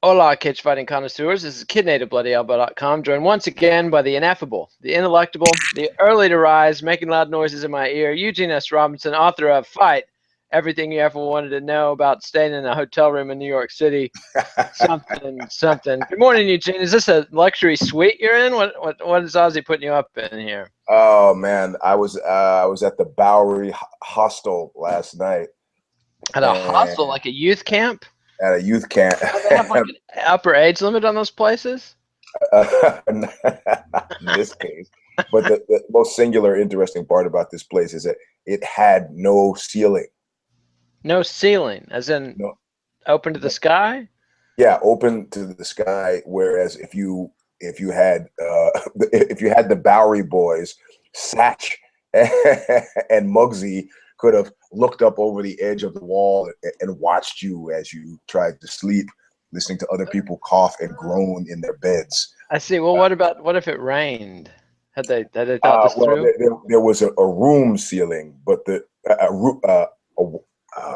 Hola, cage fighting connoisseurs. This is KidNativeBloodyElbow.com, joined once again by the ineffable, the ineluctable, the early to rise, making loud noises in my ear, Eugene S. Robinson, author of Fight, Everything You Ever Wanted to Know About Staying in a Hotel Room in New York City, something. Good morning, Eugene. Is this a luxury suite you're in? What is Ozzy putting you up in here? Oh man, I was at the Bowery Hostel last night At a hostel, and like a youth camp? at a youth camp. Do they have like an upper age limit on those places? Not in this case, but the most singular, interesting part about this place is that it had no ceiling. No ceiling, as in No, open to the sky? yeah, open to the sky. Whereas if you had if you had the Bowery boys, Satch and Muggsy could have looked up over the edge of the wall and watched you as you tried to sleep, listening to other people cough and groan in their beds. I see. Well, what if it rained? Had they thought this Well, through? there was a room ceiling, but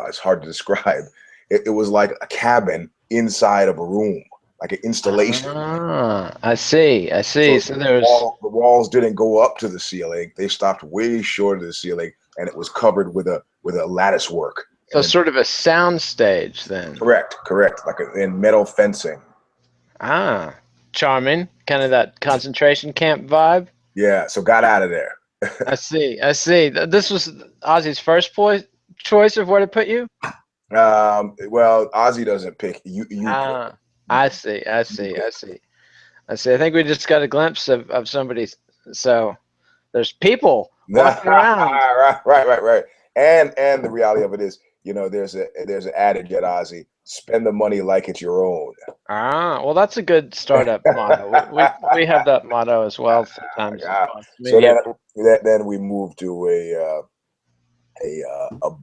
it's hard to describe. It was like a cabin inside of a room, like an installation. Ah, I see. I see. So So there's the walls didn't go up to the ceiling; they stopped way short of the ceiling, and it was covered with a lattice work. so And sort of a sound stage then. correct, like in metal fencing. Ah, charming. Kind of that concentration camp vibe. Yeah, so got out of there. I see. I see. This was Ozzy's first choice of where to put you. Well, Ozzy doesn't pick you pick. Ah, I see. I You see. I pick. see. I see. I think we just got a glimpse of somebody. So there's people walking around. Right. And the reality of it is, there's an adage at Ozzy: spend the money like it's your own. Ah, well, that's a good startup motto. We have that motto as well sometimes in Yeah. Fox So Media. then we moved to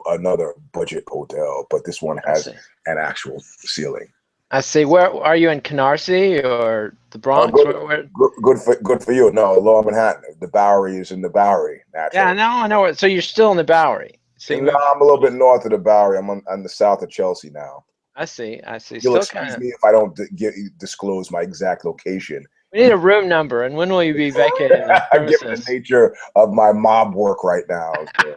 another budget hotel, but this one I has see. an actual ceiling. I see. Where are you in Canarsie or the Oh, Bronx? good, Where? good for you. No, Lower Manhattan. The Bowery is in the Bowery, Yeah, naturally. I know it. So you're still in the Bowery. So you And no, moved. I'm a little bit north of the Bowery. I'm on the south of Chelsea now. I see. I see. You'll Still kind excuse of. me if I don't disclose my exact location. We need a room number, and when will you be vacating the Given the premises? nature of my mob work right now. So.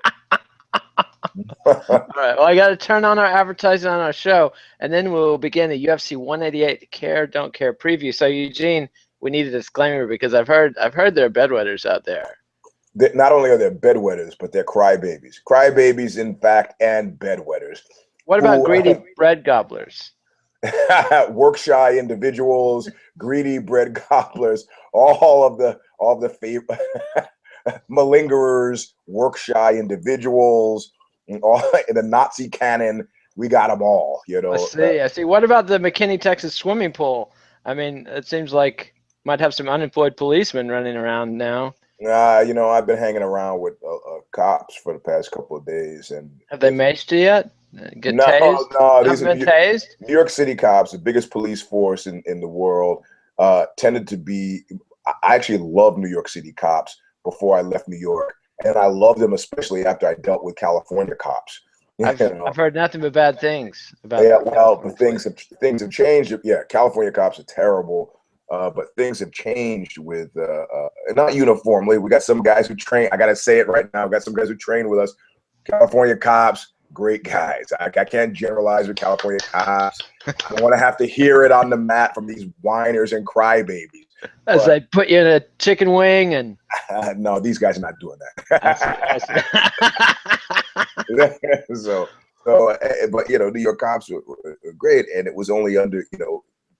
All right. Well, I got to turn on our advertising on our show, and then we'll begin the UFC 188 Care Don't Care preview. So Eugene, we need a disclaimer because I've heard there are bedwetters out there. Not only are they bedwetters, but they're crybabies. Crybabies, in fact, and bedwetters. What about Who greedy bread gobblers? work shy individuals, greedy bread gobblers, all of the favorite malingerers, work shy individuals, and all in the Nazi canon. We got them all, I see. I see. What about the McKinney, Texas swimming pool? I mean, it seems like might have some unemployed policemen running around now. I've been hanging around with cops for the past couple of days, and Have they maced you yet? Get no, tased? no, these Haven't are been tased? New York City cops, the biggest police force in the world, tended to be. I actually love New York City cops before I left New York, and I love them especially after I dealt with California cops. You I've know, heard nothing but bad things about yeah, well, California things police. have changed. Yeah, California cops are terrible, but things have changed with not uniformly. We got some guys who train. I gotta say it right now. We got some guys who train with us. California cops, great guys. I can't generalize with California cops. I don't want to have to hear it on the mat from these whiners and crybabies. As But they put you in a chicken wing and no, these guys are not doing I see, I that. see. so, but New York cops were great, and it was only under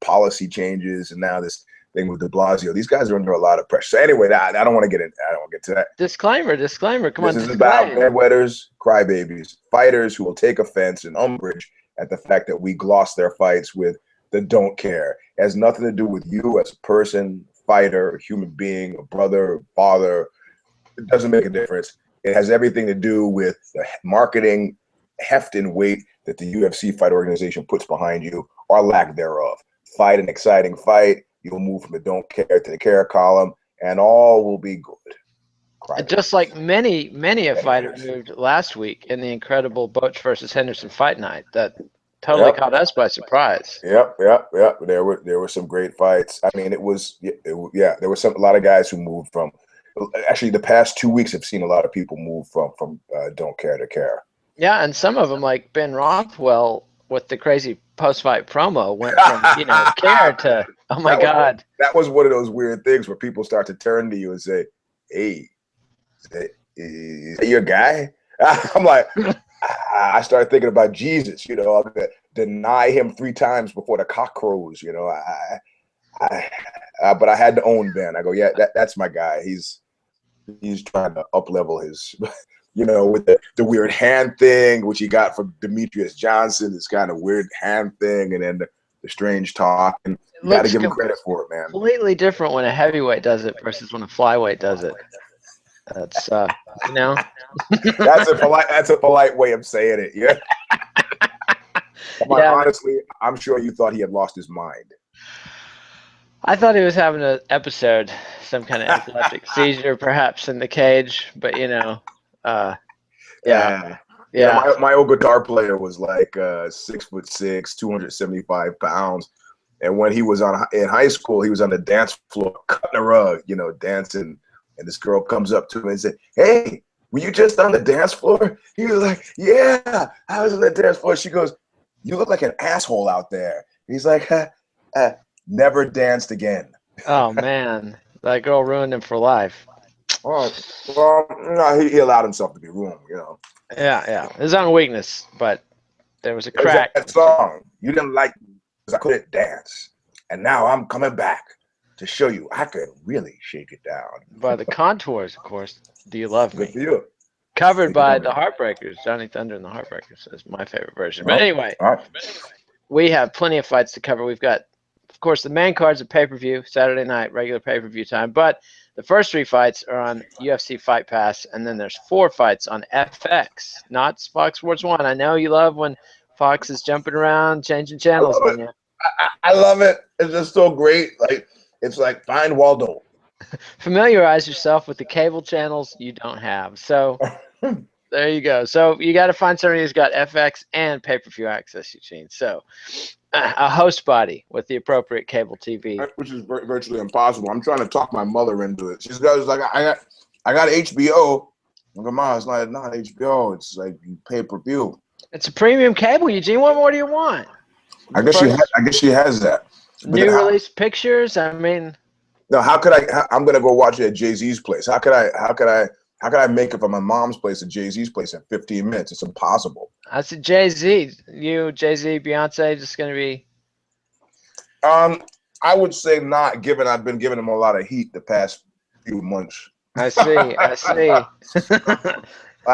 policy changes, and now this thing with De Blasio. These guys are under a lot of pressure. So anyway, I don't want to get in. I don't want to get to that. Disclaimer. Come This on, is about disclaim. bedwetters, crybabies, fighters who will take offense and umbrage at the fact that we gloss their fights with the don't care. It has nothing to do with you as a person, fighter, a human being, a brother, a father. It doesn't make a difference. It has everything to do with the marketing heft and weight that the UFC fight organization puts behind you, or lack thereof. Fight an exciting fight. You'll move from the don't care to the care column, and all will be good. Just like Crybabies. many a fighter moved last week in the incredible Boach versus Henderson fight night. That totally caught us by surprise. Yep. There were some great fights. I mean, there was a lot of guys who moved from. Actually, the past 2 weeks, I've seen a lot of people move from don't care to care. Yeah, and some of them, like Ben Rothwell, with the crazy post-fight promo, went from care to God. That was one of those weird things where people start to turn to you and say, "Hey, is that your guy?" I'm like, I started thinking about Jesus. I'm gonna deny him 3 times before the cock crows. But I had to own Ben. I go, yeah, that's my guy. He's trying to up-level his, with the weird hand thing, which he got from Demetrius Johnson, this kind of weird hand thing, and then the strange talk. And you got to give him credit for it, man. Completely different when a heavyweight does it versus when a flyweight does it. That's that's a polite way of saying it. Yeah. Honestly, I'm sure you thought he had lost his mind. I thought he was having an episode, some kind of epileptic seizure, perhaps in the cage. But my old guitar player was like 6'6", 275 pounds, and when he was in high school, he was on the dance floor cutting a rug, dancing. And this girl comes up to him and said, "Hey, were you just on the dance floor?" He was like, "Yeah, I was on the dance floor." She goes, "You look like an asshole out there." He's like, never danced again. Oh, man. That girl ruined him for life. Oh, well, no, he allowed himself to be ruined, Yeah. His own weakness, but there was a crack. That song, you didn't like because I couldn't dance. And now I'm coming back to show you I could really shake it down. By the Contours, of course. Do You Love Me? Good for you. Covered by the Heartbreakers. Johnny Thunder and the Heartbreakers is my favorite version. But anyway, we have plenty of fights to cover. We've got, of course, the main cards of pay-per-view, Saturday night, regular pay-per-view time. But the first 3 fights are on UFC Fight Pass, and then there's 4 fights on FX, not Fox Sports 1. I know you love when Fox is jumping around, changing channels on you. I love it. It's just so great. It's like find Waldo. Familiarize yourself with the cable channels you don't have. So there you go. So you got to find somebody who's got FX and pay-per-view access, Eugene. So a host body with the appropriate cable TV. Which is virtually impossible. I'm trying to talk my mother into it. She's like, I got HBO. I'm like, Mom, it's not HBO. It's like pay-per-view. It's a premium cable, Eugene. What more do you want? I guess she has that. New release pictures. I mean, no. How could I? I'm gonna go watch it at Jay-Z's place. How could I make it from my mom's place to Jay-Z's place in 15 minutes? It's impossible. I said Jay-Z. You, Jay-Z, Beyonce, just gonna be. I would say not. Given I've been giving him a lot of heat the past few months. I see.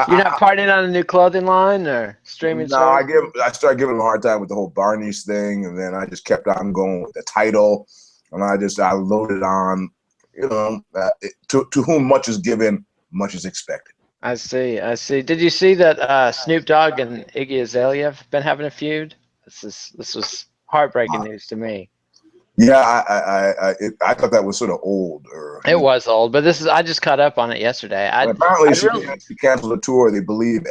You're not partying on a new clothing line or streaming? No, I started giving him a hard time with the whole Barney's thing, and then I just kept on going with the title, and I loaded on, to whom much is given, much is expected. I see. Did you see that Snoop Dogg and Iggy Azalea have been having a feud? This was heartbreaking news to me. Yeah, I thought that was sort of old. It was old, but I just caught up on it yesterday. Apparently, she canceled the tour. They believe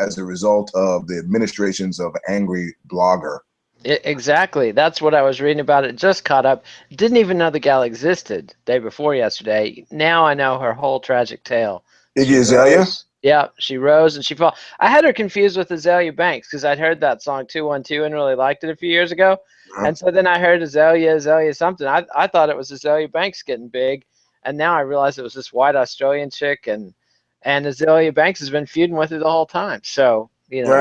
as a result of the administrations of angry blogger. Exactly. That's what I was reading about. It just caught up. Didn't even know the gal existed day before yesterday. Now I know her whole tragic tale. Iggy Azalea? Yeah, she rose and she fell. I had her confused with Azalea Banks because I'd heard that song 212 and really liked it a few years ago. And so then I heard Azalea something. I thought it was Azalea Banks getting big. And now I realized it was this white Australian chick. And Azalea Banks has been feuding with her the whole time. So, people,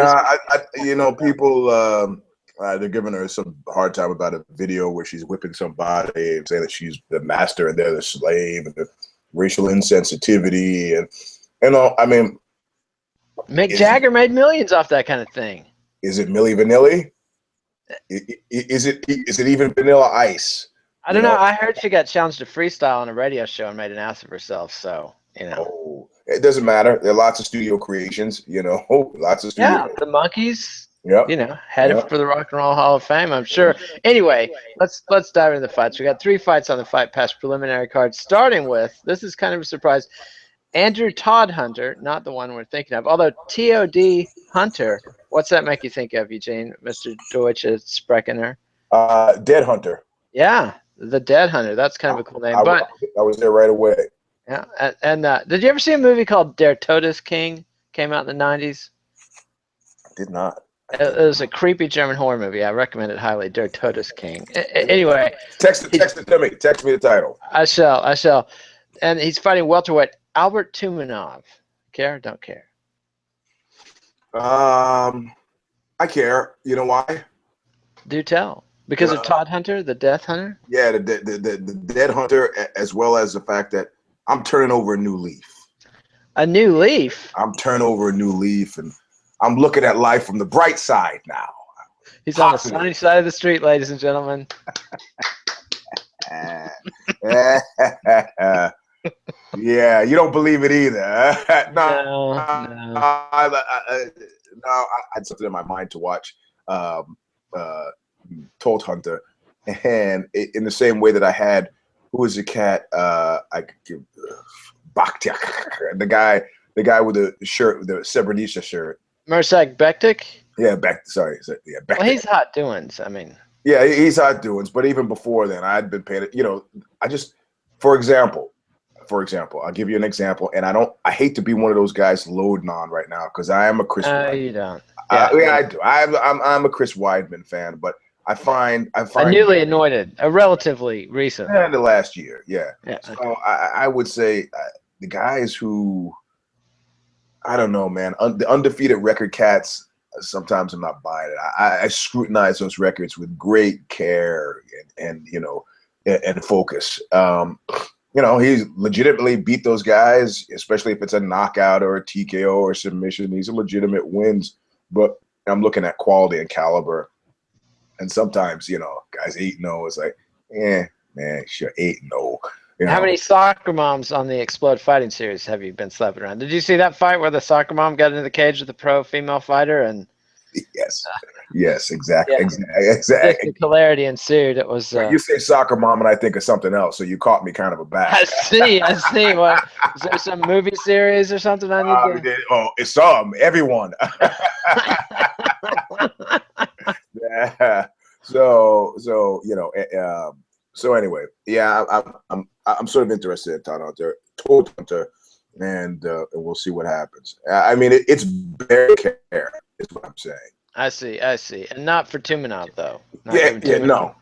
they're giving her some hard time about a video where she's whipping somebody and saying that she's the master and they're the slave and the racial insensitivity. And, Mick Jagger made millions off that kind of thing. Is it Milli Vanilli? Is it even Vanilla Ice? I don't know. I heard she got challenged to freestyle on a radio show and made an ass of herself. So, Oh, it doesn't matter. There are lots of studio creations, lots of studio. Yeah, the Monkees, Yep. Headed for the Rock and Roll Hall of Fame, I'm sure. Anyway, let's dive into the fights. We got 3 fights on the Fight Pass preliminary card, starting with, this is kind of a surprise, Andrew Todd Hunter, not the one we're thinking of. Although T.O.D. Hunter, what's that make you think of, Eugene? Mr. Deutsche Sprechener. Dead Hunter. Yeah, the Dead Hunter. That's kind of a cool name. But I was there right away. yeah, and did you ever see a movie called Der Todesking? Came out in the 90s. I did not. It was a creepy German horror movie. I recommend it highly. Der Todesking. Anyway, text it to me. Text me the title. I shall. And he's fighting welterweight Albert Tumanov. Care? Don't care. I care. You know why? Do tell. Because of Todd Hunter, the Death Hunter? Yeah, the Dead Hunter, as well as the fact that I'm turning over a new leaf. A new leaf? I'm turning over a new leaf, and I'm looking at life from the bright side now. He's on the sunny side of the street, ladies and gentlemen. Yeah, you don't believe it either. No. I had something in my mind to watch Told Hunter, and in the same way that I had, who was the cat? I could give Bakhtiak, the guy with the shirt, the Srebrenica shirt. Mirsak Bektik? Yeah, Bektik. Well, he's hot doings. I mean, yeah, he's hot doings. But even before then, I'd been paying. For example, I'll give you an example, and I hate to be one of those guys loading on right now because I am a Chris. You don't. Yeah, I do. I'm a Chris Weidman fan, but I find a newly anointed, a relatively recent. In the last year, yeah. So okay. I would say the guys who, I don't know, man, the undefeated record cats. Sometimes I'm not buying it. I scrutinize those records with great care and focus. He's legitimately beat those guys, especially if it's a knockout or a TKO or submission. These are legitimate wins, but I'm looking at quality and caliber. And sometimes, guys 8-0 is like, man, sure, 8-0. How many soccer moms on the Explode Fighting Series have you been slapping around? Did you see that fight where the soccer mom got into the cage with the pro female fighter? And yes, exactly. Yeah. Exactly. Hilarity ensued. It was. You say soccer mom, and I think of something else. So you caught me kind of a bad. I see. What is there some movie series or something I need to? It's some everyone. Yeah. So anyway, yeah, I'm sort of interested in Todd Hunter, and we'll see what happens. I mean, it's very care is what I'm saying. I see, and not for Tumanov though.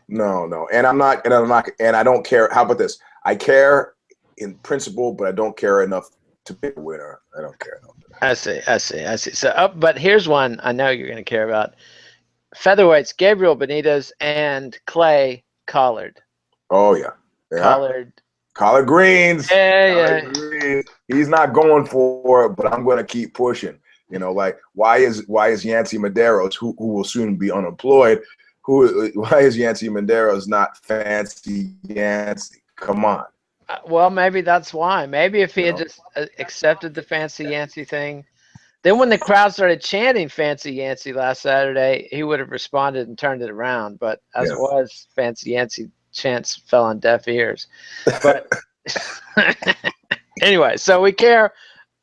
No, and I don't care. How about this? I care in principle, but I don't care enough to be a winner. I don't care enough. I see. So, but here's one I know you're going to care about: featherweights Gabriel Benitez and Clay Collard. Oh yeah. Collard Greens. Yeah. Greens. He's not going for it, but I'm going to keep pushing. Like why is Yancy Medeiros, who will soon be unemployed, why is Yancy Medeiros not fancy Yancy? Come on. Well, maybe that's why. Maybe if he had just accepted the fancy Yancy thing, then when the crowd started chanting fancy Yancy last Saturday, he would have responded and turned it around. But as it was, fancy Yancy chants fell on deaf ears. But anyway, so we care.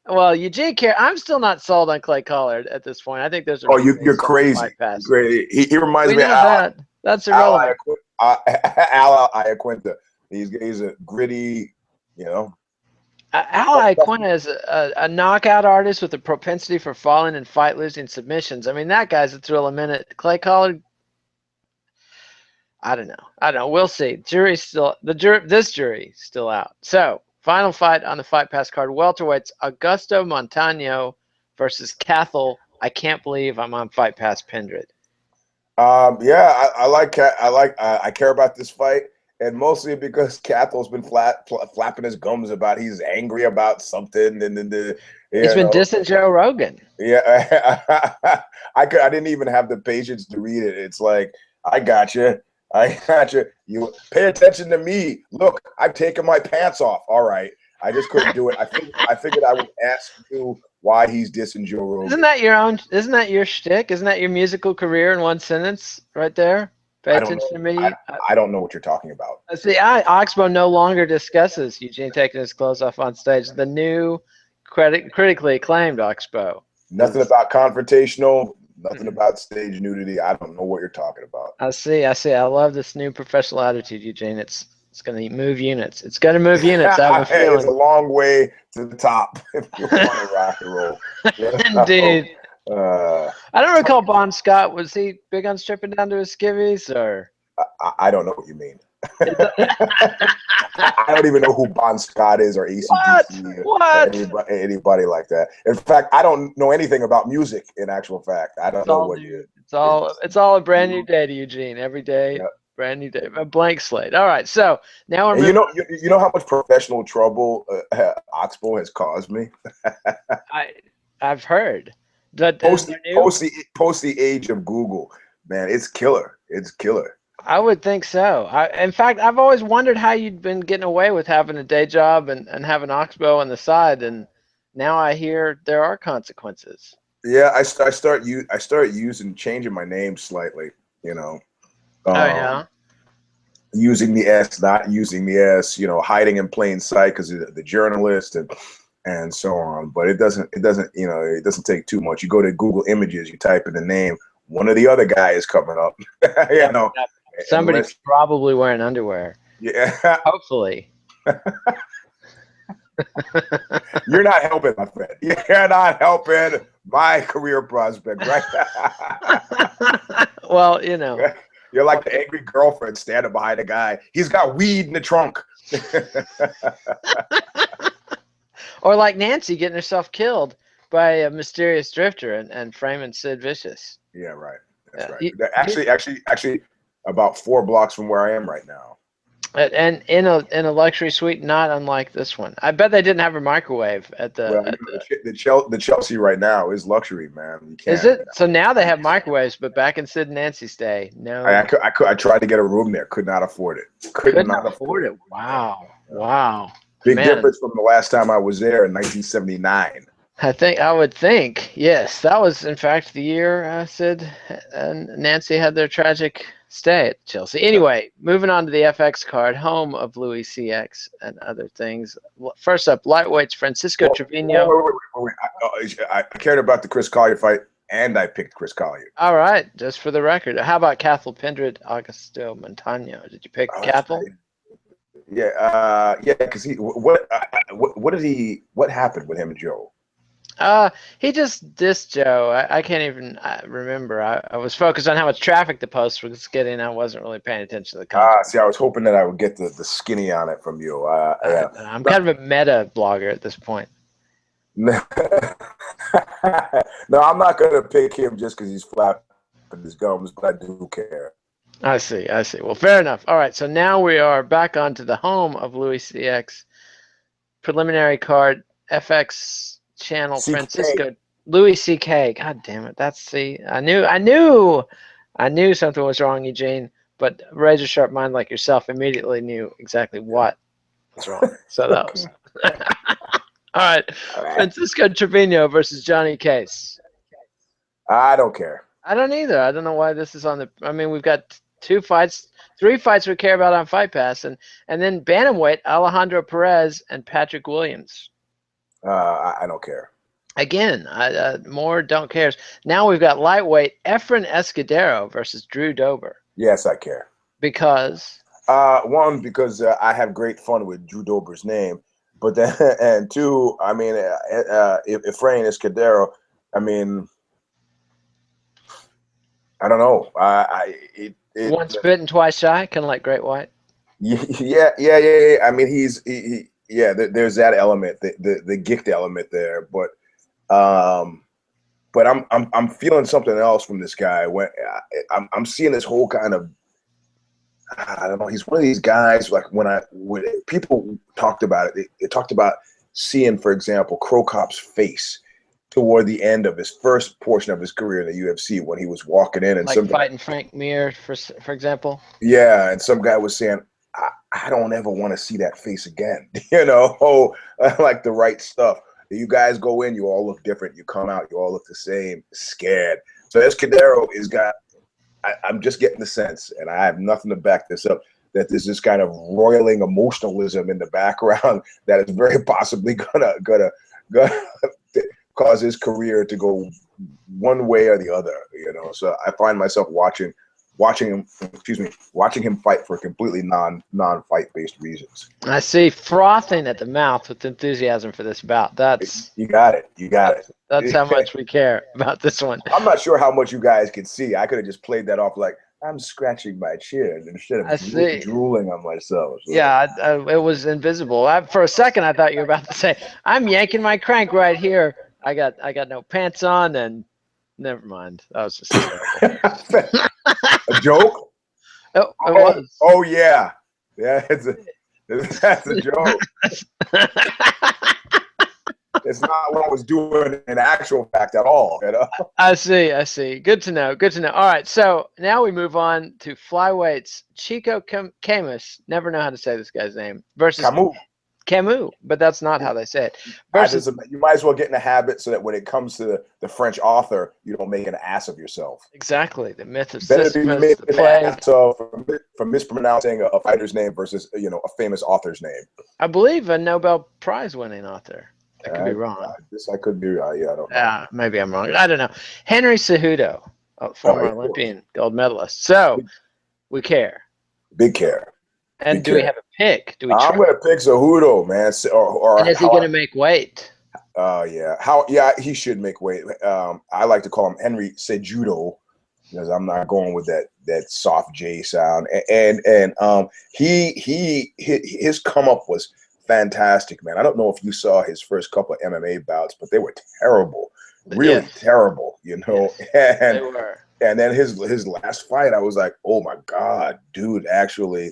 Well, Eugene care. I'm still not sold on Clay Collard at this point. I think there's you're crazy. He reminds me of Al. That's irrelevant. Al Iaquinta. He's a gritty, Al Iaquinta is a knockout artist with a propensity for falling and fight losing submissions. I mean, that guy's a thrill a minute. Clay Collard, I don't know. We'll see. This jury's still out. So, final fight on the Fight Pass card: welterweights Augusto Montano versus Cathal. I can't believe I'm on Fight Pass Pendred. I care about this fight, and mostly because Cathal's been flapping his gums about he's angry about something, and he's been dissing Joe Rogan. Yeah, I didn't even have the patience to read it. It's like, I got you. You pay attention to me. Look, I've taken my pants off. All right. I just couldn't do it. I figured I would ask you why he's dissing Joe Rogan. Isn't that your shtick? Isn't that your musical career in one sentence right there? Pay attention to me. I don't know what you're talking about. See, Oxbow no longer discusses Eugene taking his clothes off on stage. The new critically acclaimed Oxbow. Nothing about confrontational, nothing about stage nudity. I don't know what you're talking about. I see. I love this new professional attitude, Eugene. It's going to move units. It's going to move units. I have a feeling. It's a long way to the top if you want to rock and roll. Indeed. I don't recall Bon Scott. Was he big on stripping down to his skivvies, or? I don't know what you mean. I don't even know who Bon Scott is or ACDC or anybody like that. In fact, I don't know anything about music. In actual fact, I don't know what it is. It's all a brand new day to Eugene. Every day, brand new day, a blank slate. All right, so now we're you know how much professional trouble Oxbow has caused me. I've heard. Post the age of Google, man. It's killer. It's killer. I would think so. In fact, I've always wondered how you'd been getting away with having a day job and having Oxbow on the side, and now I hear there are consequences. Yeah, I start changing my name slightly. You know. Using the S, not using the S. You know, hiding in plain sight because of the journalist and so on. But it doesn't take too much. You go to Google Images, you type in the name, one of the other guys is coming up. You know. Somebody's probably wearing underwear. Yeah. Hopefully. You're not helping, my friend. You're not helping my career prospect, right? Well, you know. You're like the angry girlfriend standing behind a guy. He's got weed in the trunk. Or like Nancy getting herself killed by a mysterious drifter and framing Sid Vicious. Yeah, right. That's right. Actually, about 4 blocks from where I am right now. And in a luxury suite, not unlike this one. I bet they didn't have a microwave at the. Well, the Chelsea right now is luxury, man. Is it? So now they have microwaves, but back in Sid and Nancy's day, no. I tried to get a room there, could not afford it. Could not afford it. Wow. Big difference from the last time I was there in 1979. I would think, yes. That was, in fact, the year Sid and Nancy had their tragic stay at Chelsea. Anyway, moving on to the FX card, home of Louis CX and other things. First up, lightweights, Francisco Trevino. Wait. I cared about the Chris Collier fight, and I picked Chris Collier. All right, just for the record. How about Cathal Pendred, Augusto Montano? Did you pick Cathal? Yeah, because what happened with him and Joe? He just dissed Joe. I can't even remember. I was focused on how much traffic the post was getting. I wasn't really paying attention to the content. See, I was hoping that I would get the skinny on it from you. I'm kind of a meta blogger at this point. No, I'm not going to pick him just because he's flapping his gums, but I do care. I see. Well, fair enough. All right, so now we are back onto the home of Louis CX. Preliminary card, FX channel, CK. Francisco Louis CK. God damn it! I knew something was wrong, Eugene. But razor sharp mind like yourself immediately knew exactly what was wrong. So that was all right. Francisco Trevino versus Johnny Case. I don't care. I don't either. I don't know why this is on the. I mean, we've got 3 fights we care about on Fight Pass, and then bantamweight Alejandro Perez and Patrick Williams. I don't care. Again, more don't cares. Now we've got lightweight Efren Escudero versus Drew Dober. Yes, I care. Because? One, because I have great fun with Drew Dober's name, but then, and 2, I mean, Efren Escudero, I mean, I don't know. Once bitten, twice shy, kind of like Great White. Yeah. I mean, there's that element, the gift element there, but I'm feeling something else from this guy. When I'm seeing this whole kind of, I don't know. He's one of these guys. Like when people talked about it, they talked about seeing, for example, Cro Cop's face toward the end of his first portion of his career in the UFC when he was walking in and like fighting Frank Mir, for example. Yeah, and some guy was saying, I don't ever want to see that face again. You know, like the right stuff. You guys go in, you all look different. You come out, you all look the same, scared. So Escudero is got. I'm just getting the sense, and I have nothing to back this up, that there's this kind of roiling emotionalism in the background that is very possibly gonna cause his career to go one way or the other, you know. So I find myself watching him fight for completely non-fight based reasons. I see frothing at the mouth with enthusiasm for this bout. You got it. That's how much we care about this one. I'm not sure how much you guys can see. I could have just played that off like I'm scratching my chin instead of drooling on myself. So. Yeah, it was invisible. For a second, I thought you were about to say, "I'm yanking my crank right here. I got no pants on," and never mind. That was just terrible. A joke? Oh, it was. Oh yeah, that's a joke. It's not what I was doing in actual fact at all. You know? I see. Good to know. All right, so now we move on to Flyweights. Chico Camus, never know how to say this guy's name, versus Camus, but that's not how they say it. Versus, you might as well get in a habit so that when it comes to the French author, you don't make an ass of yourself. Exactly, the myth of Better Sisyphus, the plague. So for mispronouncing a fighter's name versus a famous author's name. I believe a Nobel Prize winning author. I could be wrong. I could be. Yeah, I don't know. Maybe I'm wrong. I don't know. Henry Cejudo, former Olympian gold medalist. So we care. Big care. And do we have a pick? I'm going to pick Cejudo, man. And is he going to make weight? Yeah. He should make weight. I like to call him Henry Cejudo because I'm not going with that soft J sound. And his come up was fantastic, man. I don't know if you saw his first couple of MMA bouts, but they were terrible, really terrible, you know. Yes, they were. And then his last fight, I was like, oh my God, dude, actually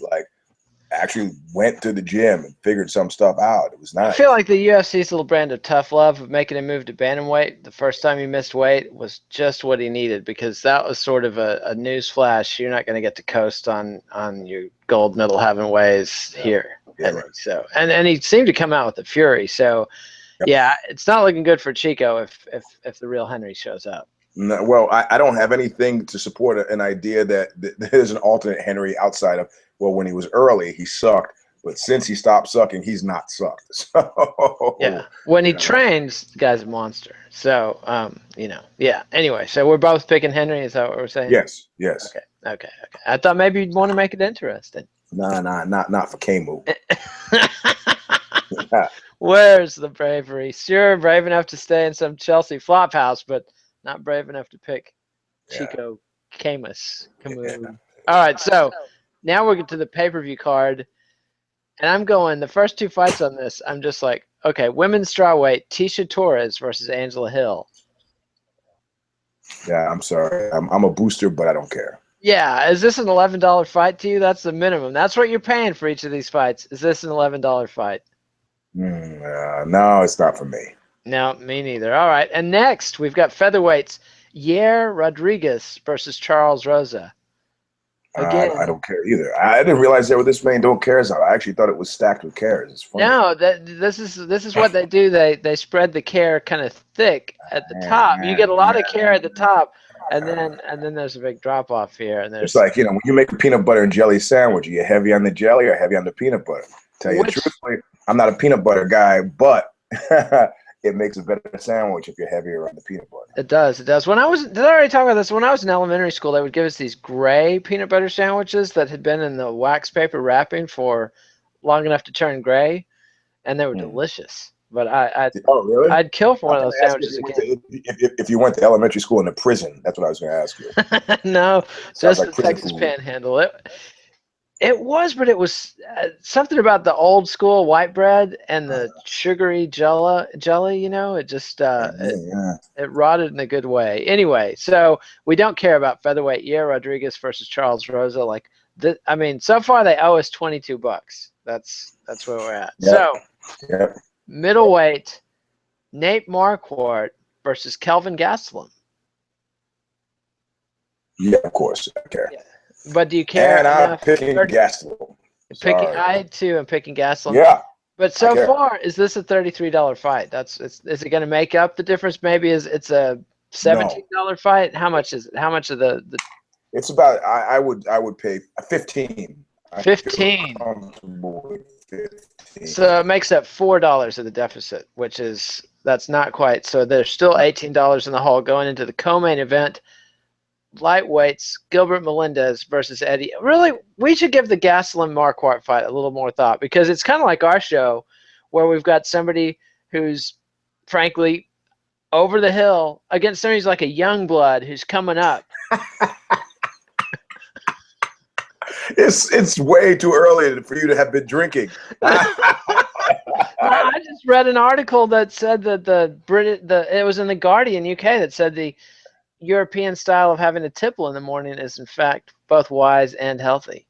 went to the gym and figured some stuff out. It was nice. I feel like the UFC's little brand of tough love of making him move to bantamweight the first time he missed weight was just what he needed, because that was sort of a news flash. You're not going to get to coast on your gold medal having ways here. Henry. Right. So and he seemed to come out with the fury. So yeah, it's not looking good for Chico if the real Henry shows up. No, well, I don't have anything to support an idea that there's an alternate Henry outside of, well, when he was early, he sucked. But since he stopped sucking, he's not sucked. So yeah, when he trains, the guy's a monster. So yeah. Anyway, so we're both picking Henry. Is that what we're saying? Yes. Okay. I thought maybe you'd want to make it interesting. Nah, not for Camus. Where's the bravery? Sure, brave enough to stay in some Chelsea flop house, but not brave enough to pick Chico Camus. Yeah. All right, so now we'll get to the pay-per-view card. And I'm going, the first two fights on this, I'm just like, okay, women's strawweight, Tisha Torres versus Angela Hill. Yeah, I'm sorry. I'm a booster, but I don't care. Yeah, is this an $11 fight to you? That's the minimum. That's what you're paying for each of these fights. Is this an $11 fight? No, it's not for me. No, me neither. All right, and next we've got featherweights, Yair Rodriguez versus Charles Rosa. Again, I don't care either. I didn't realize this man don't cares. I actually thought it was stacked with cares. It's funny. No, this is what they do. They spread the care kind of thick at the top. You get a lot of care at the top. And then there's a big drop off here, and there's it's like, when you make a peanut butter and jelly sandwich, are you heavy on the jelly or heavy on the peanut butter? Tell you truthfully, I'm not a peanut butter guy, but it makes a better sandwich if you're heavier on the peanut butter. It does. Did I already talk about this? When I was in elementary school, they would give us these gray peanut butter sandwiches that had been in the wax paper wrapping for long enough to turn gray, and they were delicious. But really? I'd kill for one of those sandwiches again. If you went to elementary school in a prison, that's what I was going to ask you. No, just the Texas Panhandle. It was, but it was something about the old school white bread and the sugary jelly. It just it rotted in a good way. Anyway, so we don't care about featherweight. Yair Rodriguez versus Charles Rosa. So far they owe us $22. That's where we're at. Yep. So middleweight, Nate Marquardt versus Kelvin Gastelum. Yeah, of course I care. Yeah. But do you care? And I'm picking Gastelum. I too am picking Gastelum. Yeah. But so far, is this a $33 fight? Is it going to make up the difference? Maybe it's a $17 fight. How much is it? How much of the? It's about. I would pay 15. 15. So it makes up $4 of the deficit, which is That's not quite. So there's still $18 in the hole going into the co-main event. Lightweights, Gilbert Melendez versus Eddie. Really, we should give the Gastelum Marquardt fight a little more thought, because it's kind of like our show where we've got somebody who's frankly over the hill against somebody who's like a young blood who's coming up. It's way too early for you to have been drinking. I just read an article that said that it was in the Guardian UK that said the European style of having a tipple in the morning is in fact both wise and healthy.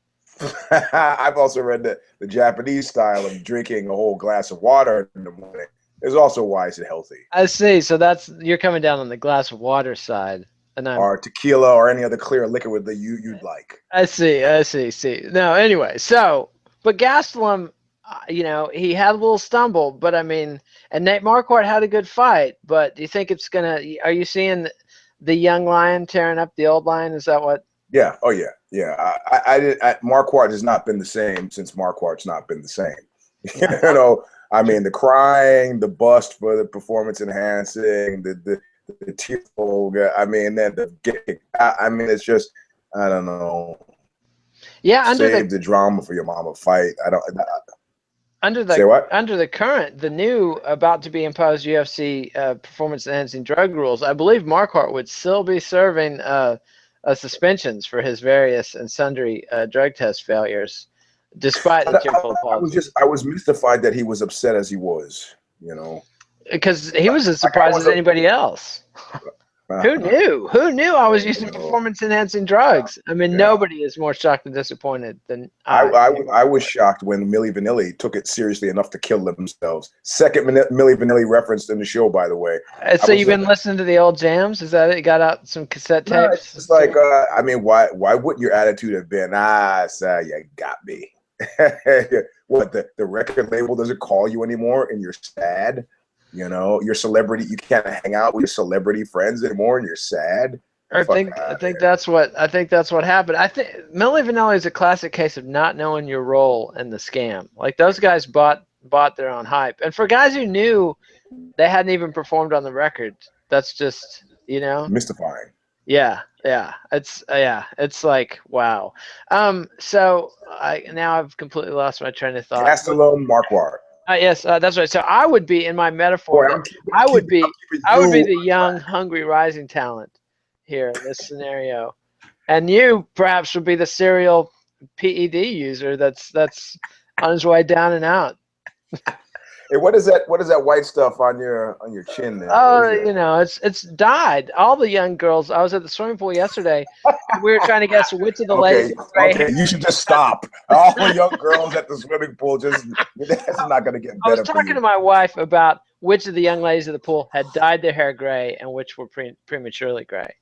I've also read that the Japanese style of drinking a whole glass of water in the morning is also wise and healthy. I see. So you're coming down on the glass of water side, or tequila or any other clear liquid that you'd like. I see. No, anyway. So, but Gastelum, he had a little stumble, but I mean, and Nate Marquardt had a good fight. But do you think it's gonna? Are you seeing the young lion tearing up the old lion? Is that what? Yeah. Oh yeah. Yeah. Marquardt has not been the same since Marquardt's not been the same. I mean, the crying, the bust for the performance enhancing, the tearful. I mean, it's just, I don't know. Yeah. Save the drama for your mama fight. Under the new about to be imposed UFC performance enhancing drug rules, I believe Marquardt would still be serving suspensions for his various and sundry drug test failures, despite the tearful apology. I was mystified that he was upset as he was, because he was as surprised as anybody else. Who knew? Who knew I was using performance-enhancing drugs? I mean, nobody is more shocked and disappointed than I was shocked when Milli Vanilli took it seriously enough to kill themselves. Second Milli Vanilli referenced in the show, by the way. So you've been listening to the old jams? Is that it? Got out some cassette tapes? No, it's just like, I mean, why wouldn't your attitude have been, sir, you got me? What, the record label doesn't call you anymore and you're sad? Your celebrity, you can't hang out with your celebrity friends anymore and you're sad. I think that's what happened. I think Milli Vanilli is a classic case of not knowing your role in the scam. Like, those guys bought their own hype. And for guys who knew they hadn't even performed on the record, that's just, mystifying. Yeah. It's like, wow. So I've completely lost my train of thought. Gastelum Marquardt. Yes, that's right. So I would be, in my metaphor, I would be the young, hungry, rising talent here in this scenario, and you perhaps would be the serial PED user that's on his way down and out. Hey, what is that white stuff on your chin there? Oh, it's dyed. All the young girls. I was at the swimming pool yesterday. And we were trying to guess which of the ladies. Okay, you should just stop. All the young girls at the swimming pool, that's not going to get better. I was talking to my wife about which of the young ladies at the pool had dyed their hair gray and which were prematurely gray.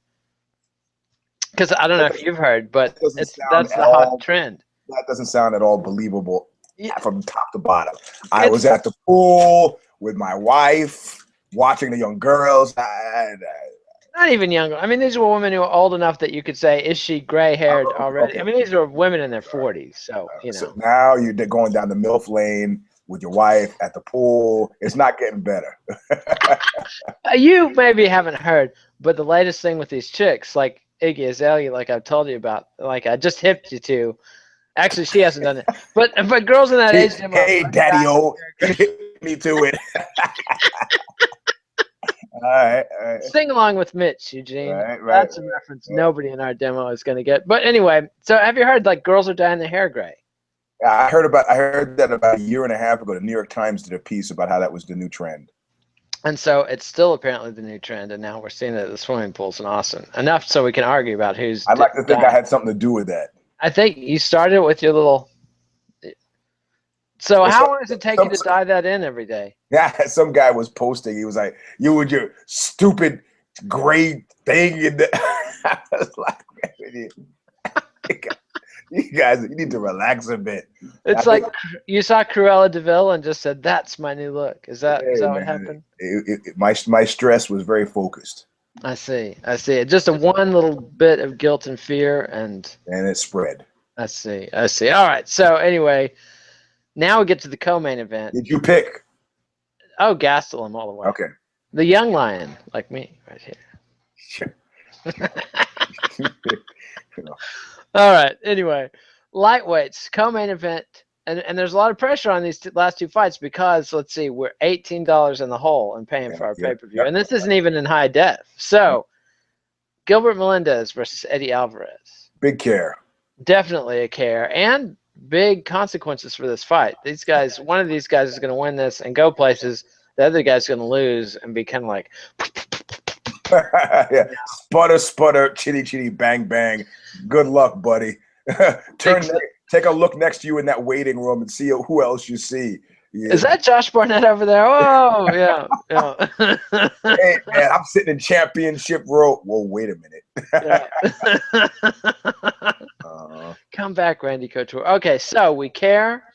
Because I don't know if you've heard, but that's the hot trend. That doesn't sound at all believable. Yeah, from top to bottom. I was at the pool with my wife, watching the young girls. Not even young. I mean, these were women who were old enough that you could say, "Is she gray-haired already?" Okay. I mean, these are women in their 40s. So So now you're going down the MILF lane with your wife at the pool. It's not getting better. You maybe haven't heard, but the latest thing with these chicks, like Iggy Azalea, like I've told you about, like I just hipped you to. Actually, she hasn't done it. But girls in that age. Hey, Daddy-O, hit me to it. All right. Sing along with Mitch, Eugene. Right. That's a reference nobody in our demo is going to get. But anyway, so have you heard, like, girls are dyeing their hair gray? I heard that about a year and a half ago. The New York Times did a piece about how that was the new trend. And so it's still apparently the new trend, and now we're seeing it at the swimming pools in Austin. Enough so we can argue about who's. I'd like to think I had something to do with that. I think you started with your little. So how long does it take you to dye that in every day? Yeah, some guy was posting. He was like, "You with your stupid gray thing," and I was like, "You guys, you need to relax a bit." It's like you saw Cruella de Vil and just said, "That's my new look." Is that what happened? My stress was very focused. I see. Just one little bit of guilt and fear, and it spread. I see. All right. So anyway, now we get to the co-main event. Did you pick? Oh, Gastelum all the way. Okay. The young lion, like me, right here. All right. Anyway, lightweights co-main event, and there's a lot of pressure on these last two fights because let's see, we're $18 in the hole and paying for our pay-per-view, and this isn't even in high def. So, Gilbert Melendez versus Eddie Alvarez. Big care. Definitely a care, and big consequences for this fight. These guys, one of these guys is going to win this and go places. The other guy's going to lose and be kind of like. Yeah. Sputter, sputter, chitty, chitty, bang, bang. Good luck, buddy. Take a look next to you in that waiting room and see who else you see. Yeah. Is that Josh Barnett over there? Oh, yeah. Hey, man, I'm sitting in championship row. Whoa, wait a minute. Come back, Randy Couture. Okay, so we care.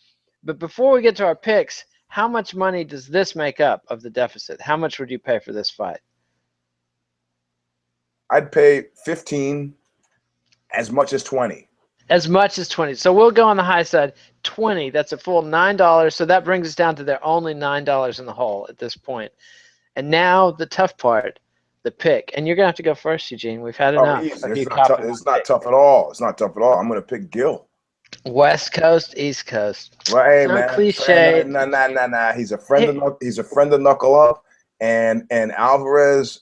But before we get to our picks, how much money does this make up of the deficit? How much would you pay for this fight? I'd pay 15, as much as 20. As much as 20. So we'll go on the high side. 20. That's a full $9. So that brings us down to they're only $9 in the hole at this point. And now the tough part, the pick. And you're gonna have to go first, Eugene. We've had enough. It's not tough at all. It's not tough at all. I'm gonna pick Gil. West Coast, East Coast. Right, man. Cliche. Nah. He's a friend of Knuckle Up. And Alvarez.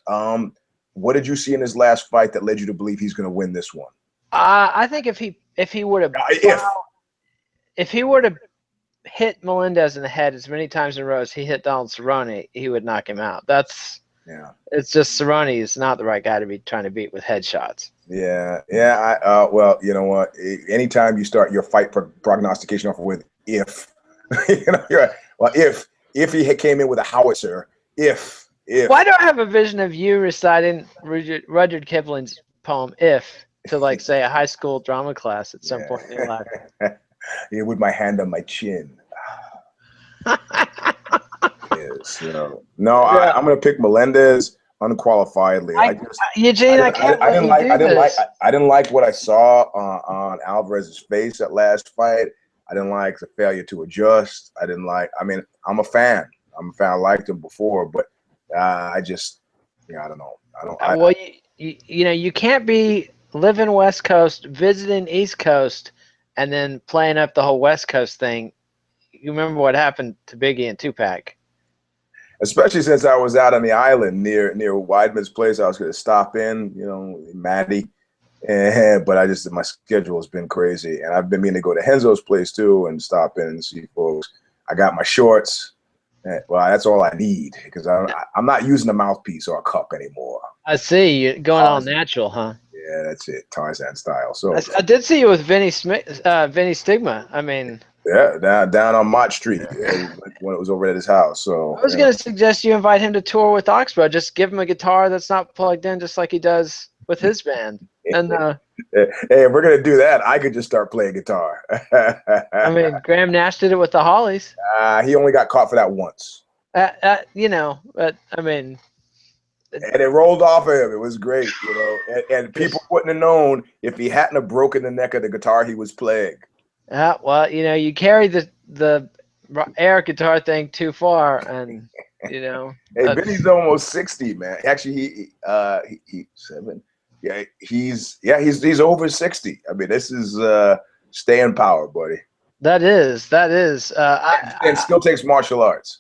What did you see in his last fight that led you to believe he's gonna win this one? I think if he were to hit Melendez in the head as many times in a row as he hit Donald Cerrone, he would knock him out. It's just Cerrone is not the right guy to be trying to beat with headshots. Yeah. Well, you know what? Anytime you start your fight prognostication off with if, if he came in with a howitzer, if. Why do I have a vision of you reciting Rudyard Kipling's poem "If" to like say a high school drama class at some point in your life? Yeah, with my hand on my chin. Yes, no, I'm gonna pick Melendez unqualifiedly. I didn't like what I saw on Alvarez's face that last fight. I didn't like the failure to adjust. I mean, I'm a fan. I liked him before, but I don't know. You can't be living West Coast, visiting East Coast, and then playing up the whole West Coast thing. You remember what happened to Biggie and Tupac? Especially since I was out on the island near Weidman's place. I was going to stop in, Maddie. But my schedule has been crazy. And I've been meaning to go to Henzo's place too and stop in and see folks. I got my shorts. Well, that's all I need because I'm not using a mouthpiece or a cup anymore. I see you going all natural, huh? Yeah, that's it, Tarzan style. So I did see you with Vinny Stigma. I mean, yeah, down on Mott Street when it was over at his house. So I was going to suggest you invite him to tour with Oxbow. Just give him a guitar that's not plugged in, just like he does with his band. And hey, if we're gonna do that, I could just start playing guitar. I mean, Graham Nash did it with the Hollies. He only got caught for that once. But I mean, and it rolled off of him. It was great, and people wouldn't have known if he hadn't have broken the neck of the guitar he was playing. Well, you carry the air guitar thing too far, and Hey, Vinny's almost 60, man. Actually, he 7. Yeah, he's over 60. I mean, this is staying power, buddy. That is. And still takes martial arts.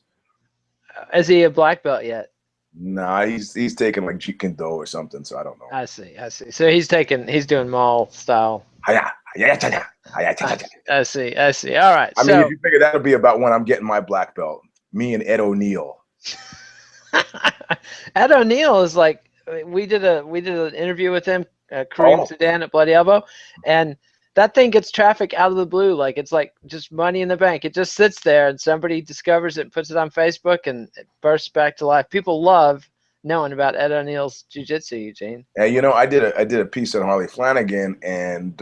Is he a black belt yet? Nah, he's taking like Jeet Kune Do or something. So I don't know. I see. So he's doing mall style. I see. All right. I mean, if you figure that'll be about when I'm getting my black belt. Me and Ed O'Neill. Ed O'Neill is like. We did an interview with him, Kareem Sudan at Bloody Elbow, and that thing gets traffic out of the blue. Like it's like just money in the bank. It just sits there, and somebody discovers it and puts it on Facebook, and it bursts back to life. People love knowing about Ed O'Neill's jiu-jitsu, Eugene. Yeah, I did a piece on Harley Flanagan, and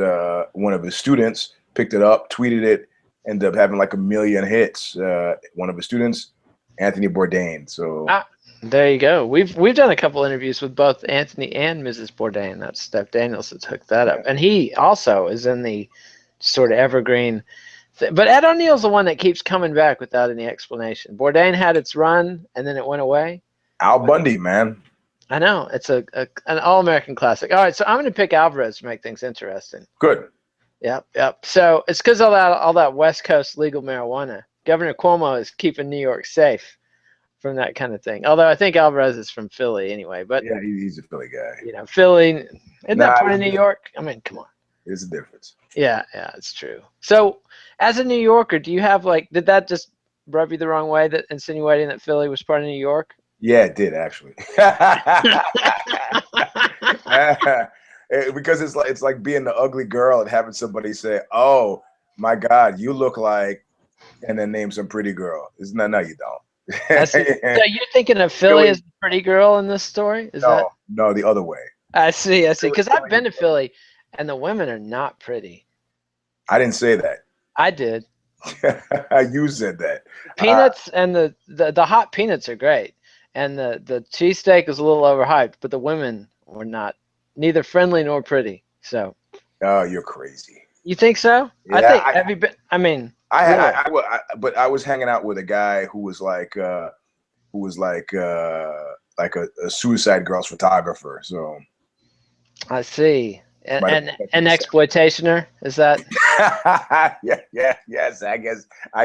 one of his students picked it up, tweeted it, ended up having like 1 million hits. One of his students, Anthony Bourdain. So. There you go. We've done a couple interviews with both Anthony and Mrs. Bourdain. That's Steph Daniels that took that up, and he also is in the sort of evergreen. But Ed O'Neill's the one that keeps coming back without any explanation. Bourdain had its run, and then it went away. Al Bundy, man. I know it's an all-American classic. All right, so I'm going to pick Alvarez to make things interesting. Good. Yep. So it's because all that West Coast legal marijuana. Governor Cuomo is keeping New York safe from that kind of thing. Although I think Alvarez is from Philly anyway. But yeah, he's a Philly guy. You know, Philly isn't that part of New York? I mean, come on. There's a difference. Yeah, it's true. So, as a New Yorker, do you have did that just rub you the wrong way, that insinuating that Philly was part of New York? Yeah, it did actually. Because it's like being the ugly girl and having somebody say, "Oh my God, you look like," and then name some pretty girl. No, you don't. So you're thinking of Philly as the pretty girl in this story? No, the other way. I see. Because I've been to Philly, and the women are not pretty. I didn't say that. I did. You said that. Peanuts and the hot peanuts are great, and the cheesesteak is a little overhyped, but the women were neither friendly nor pretty. So. Oh, you're crazy. You think so? Yeah, have you been? I mean. But I was hanging out with a guy who was like a Suicide Girls photographer. So I see. An exploitationer, is that? Yes. I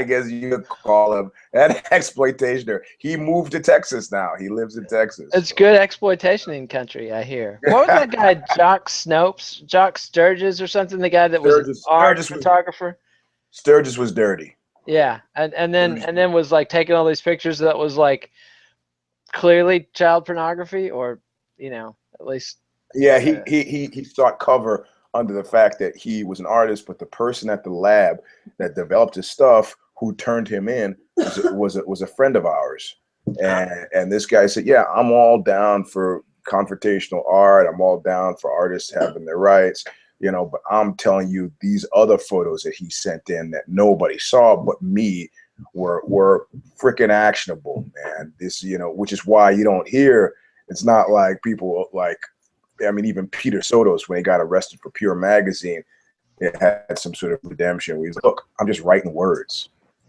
guess you could call him an exploitationer. He moved to Texas now. He lives in Texas. It's good exploitation in country, I hear. What was that guy, Jock Sturgis or something? The guy that was an art photographer. Sturgis was dirty. Yeah, and then was like taking all these pictures that was like clearly child pornography, or at least. Yeah, he sought cover under the fact that he was an artist, but the person at the lab that developed his stuff, who turned him in, was a friend of ours, and this guy said, "Yeah, I'm all down for confrontational art. I'm all down for artists having their rights." But I'm telling you, these other photos that he sent in that nobody saw but me were freaking actionable, man. This, which is why you don't hear. It's not like people like, even Peter Sotos, when he got arrested for Pure Magazine, it had some sort of redemption. Where he's like, "Look, I'm just writing words.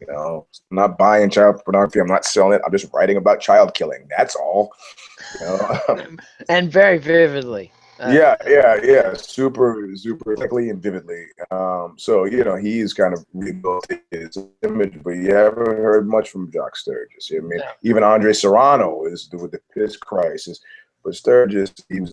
I'm not buying child pornography. I'm not selling it. I'm just writing about child killing. That's all." And very vividly. Yeah, super quickly and vividly. So he's kind of rebuilt his image, but you haven't heard much from Jock Sturgis. Even Andre Serrano is with the piss crisis, but Sturgis, he was.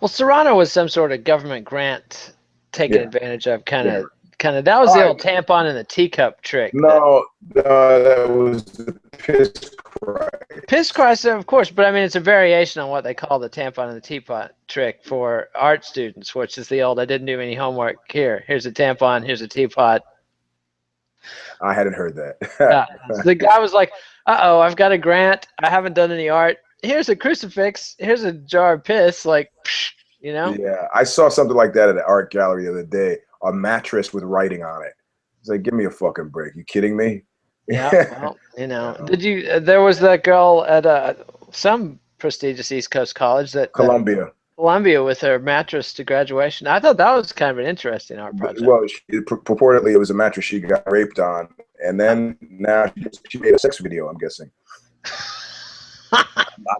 Well, Serrano was some sort of government grant taken advantage of, kind of. That was the old tampon in the teacup trick. No, that was the piss crisis. Piss crisis, of course, but it's a variation on what they call the tampon in the teapot trick for art students, which is the old "I didn't do any homework. Here's a tampon, here's a teapot." I hadn't heard that. So the guy was like, "Uh-oh, I've got a grant. I haven't done any art. Here's a crucifix. Here's a jar of piss." Like, Yeah, I saw something like that at an art gallery the other day. A mattress with writing on it. It's like, give me a fucking break. You kidding me? Yeah, well, Did you? There was that girl at some prestigious East Coast college Columbia with her mattress to graduation. I thought that was kind of an interesting art project. Well, purportedly it was a mattress she got raped on, and then now she made a sex video. I'm guessing.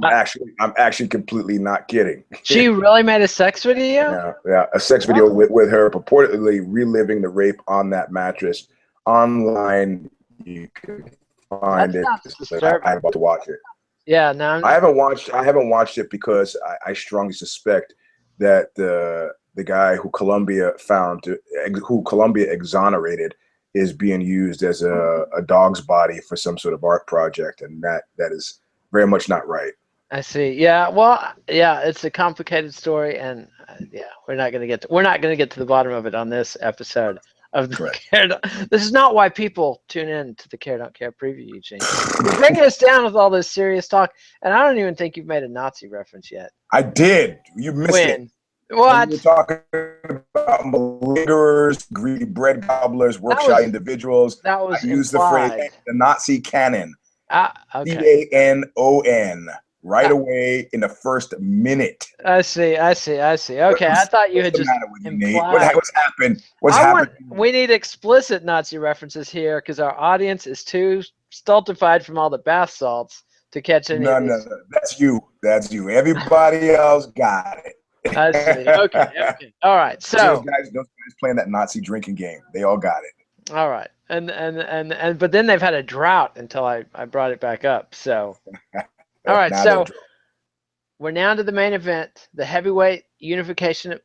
I'm actually completely not kidding. She really made a sex video? Yeah, a sex video with her purportedly reliving the rape on that mattress. Online, you can find it. I'm about to watch it. Yeah, no, I haven't watched it because I strongly suspect that the guy who Columbia exonerated is being used as a dog's body for some sort of art project, and that is very much not right. I see. Yeah. Well, yeah, it's a complicated story, and we're not going to get to the bottom of it on this episode of the Care. This is not why people tune in to the Care Don't Care preview, Eugene. You're bringing us down with all this serious talk, and I don't even think you've made a Nazi reference yet. I did. You missed it. What? We're talking about malingerers, greedy bread gobblers, workshop individuals. That was used the phrase the Nazi canon. Okay. CANON. Right away in the first minute. I see. Okay, I thought you had just implied. What's happened? We need explicit Nazi references here because our audience is too stultified from all the bath salts to catch any No, of no, these? no. That's you. That's you. Everybody else got it. I see. Okay. Okay. All right. Those So. guys playing that Nazi drinking game. They all got it. All right. And but then they've had a drought until I brought it back up. So. All right. Now they're So drunk. we're now to the main event, the heavyweight unification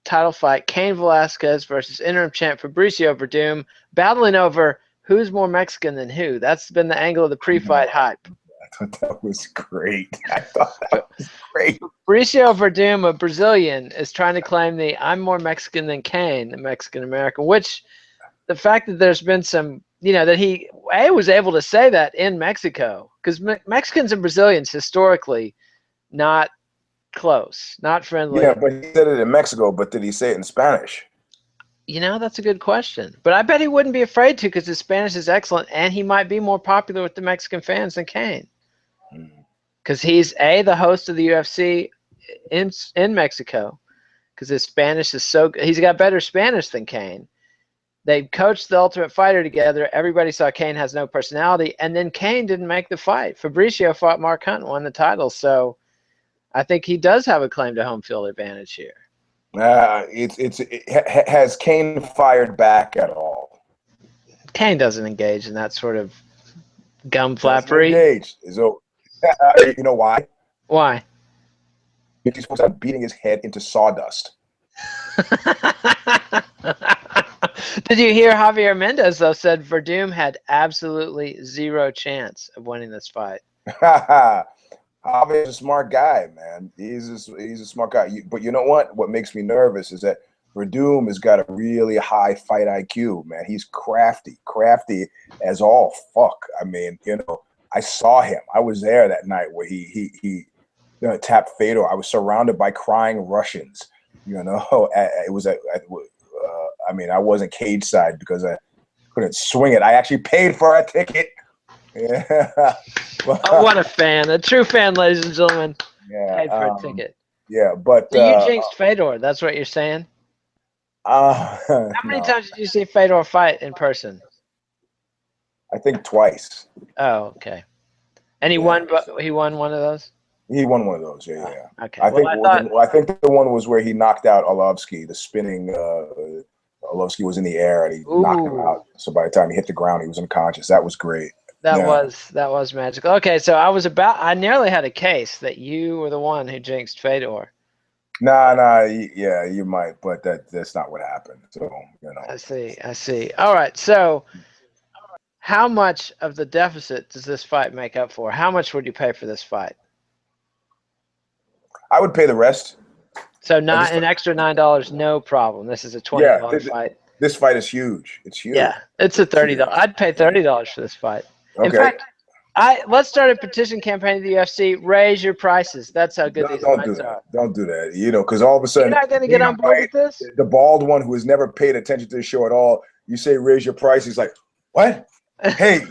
title fight: Cain Velasquez versus interim champ Fabricio Werdum, battling over who's more Mexican than who. That's been the angle of the pre-fight hype. I thought that was great. I thought that was great. Fabricio Werdum, a Brazilian, is trying to claim the "I'm more Mexican than Cain," the Mexican American. Which the fact that there's been some, that he was able to say that in Mexico, because Mexicans and Brazilians historically not close, not friendly. Yeah, but he said it in Mexico, but did he say it in Spanish? That's a good question. But I bet he wouldn't be afraid to, because his Spanish is excellent, and he might be more popular with the Mexican fans than Cain. Because he's the host of the UFC in Mexico, because his Spanish is so good. He's got better Spanish than Cain. They coached the Ultimate Fighter together. Everybody saw Cain has no personality, and then Cain didn't make the fight. Fabricio fought Mark Hunt and won the title, so I think he does have a claim to home field advantage here. Has Cain fired back at all? Cain doesn't engage in that sort of gum flappery. Engage. So, you know why? Why? Because he's supposed to be beating his head into sawdust. Did you hear Javier Mendez, though, said Werdum had absolutely zero chance of winning this fight? Javier's a smart guy, man. He's a smart guy. But you know what? What makes me nervous is that Werdum has got a really high fight IQ, man. He's crafty as all fuck. I mean, I saw him. I was there that night where he tapped Fedor. I was surrounded by crying Russians. It was I wasn't cage side because I couldn't swing it. I actually paid for a ticket. Yeah. Oh, what a fan. A true fan, ladies and gentlemen. Yeah. Paid for a ticket. Yeah, but So you jinxed Fedor. That's what you're saying? How many times did you see Fedor fight in person? I think twice. Oh, okay. And he won one of those? He won one of those, yeah. Okay. I think the one was where he knocked out Arlovsky, the spinning Arlovsky was in the air and he knocked him out. So by the time he hit the ground, he was unconscious. That was great. That was magical. Okay, so I nearly had a case that you were the one who jinxed Fedor. Nah, yeah, you might, but that's not what happened. So, I see. All right, so how much of the deficit does this fight make up for? How much would you pay for this fight? I would pay the rest. So not an extra $9, no problem. This is a $20 fight. This fight is huge. It's huge. Yeah, it's a $30. I'd pay $30 for this fight. Okay. In fact, let's start a petition campaign to the UFC. Raise your prices. That's how good these fights are. Don't do that. Because all of a sudden you're not going to get on board with this. The bald one who has never paid attention to the show at all. You say raise your price. He's like, what? Hey,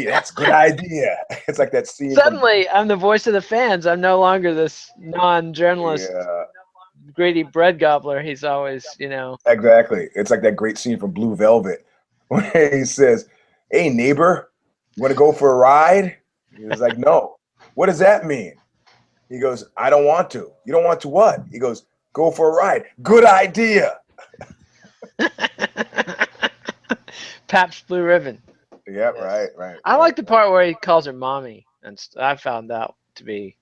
that's a good idea. It's like that scene. Suddenly, I'm the voice of the fans. I'm no longer this non-journalist, greedy bread gobbler. He's always, Exactly. It's like that great scene from Blue Velvet where he says, hey, neighbor, you want to go for a ride? He's like, no. What does that mean? He goes, I don't want to. You don't want to what? He goes, go for a ride. Good idea. Pabst Blue Ribbon. Yeah, yes. Right. I like the part where he calls her mommy, and I found that to be,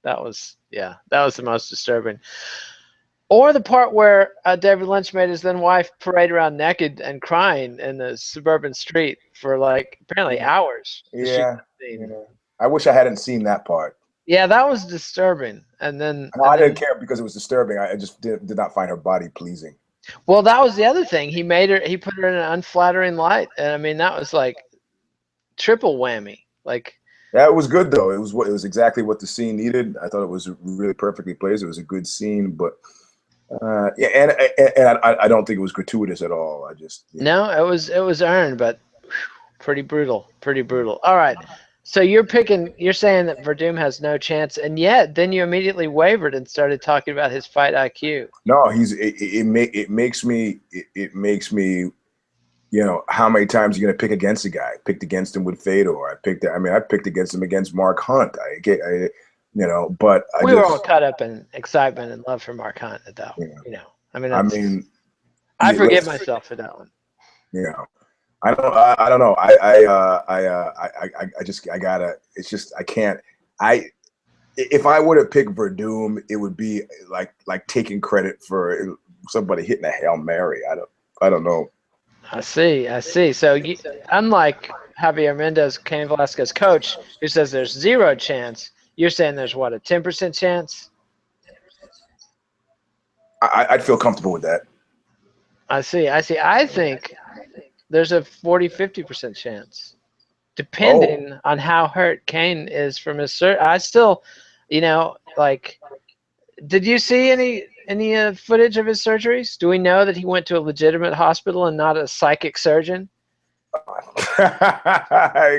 that was the most disturbing. Or the part where David Lynch made his then wife parade around naked and crying in the suburban street for apparently hours. Yeah. I wish I hadn't seen that part. Yeah, that was disturbing. And then I didn't care because it was disturbing. I just did not find her body pleasing. Well, that was the other thing. He put her in an unflattering light, and I mean that was like triple whammy. Yeah, it was good though. It was exactly what the scene needed. I thought it was really perfectly placed. It was a good scene, but and I don't think it was gratuitous at all. I just No, it was earned, but pretty brutal. All right. So you're saying that Werdum has no chance, and yet then you immediately wavered and started talking about his fight IQ. No, it makes me you know, how many times are you going to pick against a guy? I picked against him with Fedor. I picked against him against Mark Hunt. You know, but We were all caught up in excitement and love for Mark Hunt at that one. You know, I mean, I forgive myself for that one. You know, I don't know. It's just, I can't. If I were to pick Werdum, it would be like taking credit for somebody hitting a Hail Mary. I don't know. I see. So unlike Javier Mendez, Cain Velasquez coach, who says there's 0 chance, you're saying there's what, a 10% chance? I'd feel comfortable with that. I see. I think there's a 40-50% chance, depending on how hurt Cain is from his surgery. I still, you know, like, did you see any footage of his surgeries? Do we know that he went to a legitimate hospital and not a psychic surgeon?